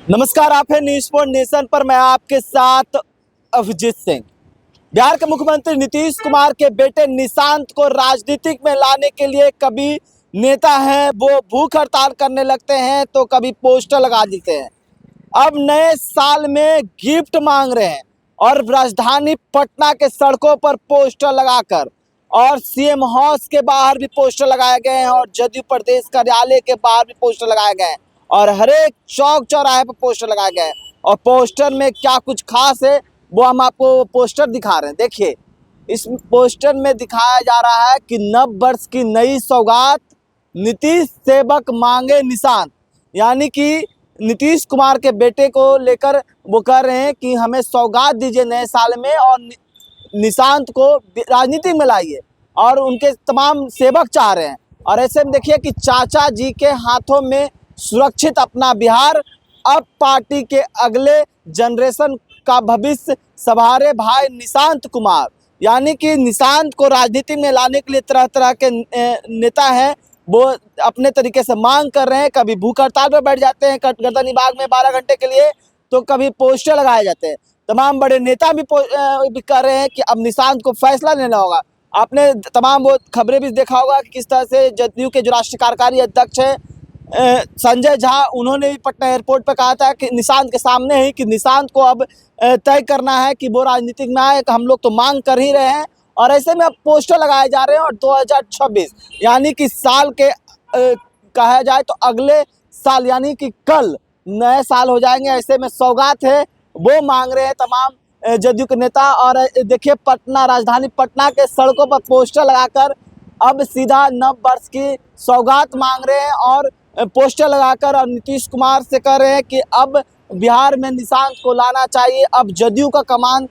नमस्कार, आप है न्यूज़ फॉर नेशन पर। मैं आपके साथ अभिजीत सिंह। बिहार के मुख्यमंत्री नीतीश कुमार के बेटे निशांत को राजनीतिक में लाने के लिए कभी नेता हैं वो भूख हड़ताल करने लगते हैं तो कभी पोस्टर लगा देते हैं। अब नए साल में गिफ्ट मांग रहे हैं और राजधानी पटना के सड़कों पर पोस्टर लगाकर और सीएम हाउस के बाहर भी पोस्टर लगाए गए हैं और जदयू प्रदेश कार्यालय के बाहर भी पोस्टर लगाए गए हैं और हर एक चौक चौराहे पर पोस्टर लगाए गए हैं। और पोस्टर में क्या कुछ खास है वो हम आपको पोस्टर दिखा रहे हैं। देखिए, इस पोस्टर में दिखाया जा रहा है कि नव वर्ष की नई सौगात, नीतीश सेवक मांगे निशांत। यानी कि नीतीश कुमार के बेटे को लेकर वो कह रहे हैं कि हमें सौगात दीजिए नए साल में और निशांत को राजनीति में लाइए और उनके तमाम सेवक चाह रहे हैं। और ऐसे में देखिए कि चाचा जी के हाथों में सुरक्षित अपना बिहार, अब पार्टी के अगले जनरेशन का भविष्य संभारे भाई निशांत कुमार। यानी कि निशांत को राजनीति में लाने के लिए तरह तरह के नेता हैं वो अपने तरीके से मांग कर रहे हैं। कभी भूख हड़ताल पर बैठ जाते हैं गर्दनी बाग में 12 घंटे के लिए, तो कभी पोस्टर लगाए जाते हैं। तमाम बड़े नेता भी कर रहे हैं कि अब निशांत को फैसला लेना होगा। आपने तमाम वो खबरें भी देखा होगा कि किस तरह से जदयू के जो राष्ट्रीय कार्यकारी अध्यक्ष हैं संजय झा, उन्होंने भी पटना एयरपोर्ट पर कहा था कि निशांत के सामने ही कि निशांत को अब तय करना है कि वो राजनीतिक में आए। हम लोग तो मांग कर ही रहे हैं और ऐसे में अब पोस्टर लगाए जा रहे हैं। और 2026 यानी कि साल के कहा जाए तो अगले साल यानी कि कल नए साल हो जाएंगे। ऐसे में सौगात है वो मांग रहे हैं तमाम जदयू के नेता। और देखिए, पटना, राजधानी पटना के सड़कों पर पोस्टर लगाकर अब सीधा नव वर्ष की सौगात मांग रहे हैं और पोस्टर लगाकर और नीतीश कुमार से कह रहे हैं कि अब बिहार में निशांत को लाना चाहिए, अब जदयू का कमान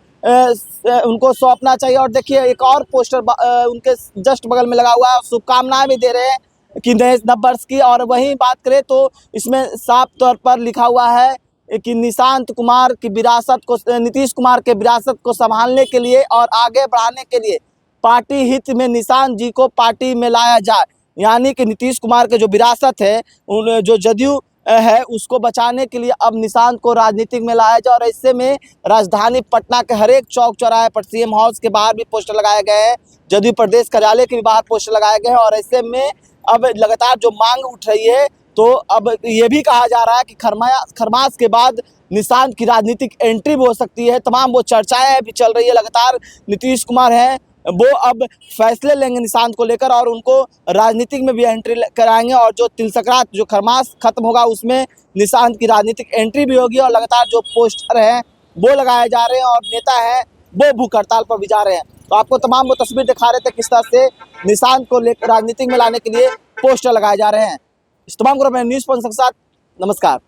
उनको सौंपना चाहिए। और देखिए, एक और पोस्टर उनके जस्ट बगल में लगा हुआ है, शुभकामनाएं भी दे रहे हैं कि नए नव वर्ष की। और वहीं बात करें तो इसमें साफ तौर पर लिखा हुआ है कि निशांत कुमार की विरासत को, नीतीश कुमार के विरासत को संभालने के लिए और आगे बढ़ाने के लिए पार्टी हित में निशांत जी को पार्टी में लाया जाए। यानी कि नीतीश कुमार के जो विरासत है, उन जो जदयू है उसको बचाने के लिए अब निशांत को राजनीतिक में लाया जाए। और इससे में राजधानी पटना के हर एक चौक चौराहे पर, सीएम हाउस के बाहर भी पोस्टर लगाए गए हैं, जदयू प्रदेश कार्यालय के भी बाहर पोस्टर लगाए गए हैं। और ऐसे में अब लगातार जो मांग उठ रही है, तो अब ये भी कहा जा रहा है कि खरमास के बाद निशांत की राजनीतिक एंट्री भी हो सकती है। तमाम वो चर्चाएं भी चल रही है लगातार। नीतीश कुमार हैं वो अब फैसले लेंगे निशांत को लेकर और उनको राजनीतिक में भी एंट्री कराएंगे। और जो तिलसकरात, जो खरमास खत्म होगा, उसमें निशांत की राजनीतिक एंट्री भी होगी। और लगातार जो पोस्टर हैं वो लगाए जा रहे हैं और नेता हैं वो भूख हड़ताल पर भी जा रहे हैं। तो आपको तमाम वो तस्वीर दिखा रहे थे किस तरह से निशांत को लेकर राजनीतिक में लाने के लिए पोस्टर लगाए जा रहे हैं। इस तमाम को मैं न्यूज़ के साथ नमस्कार।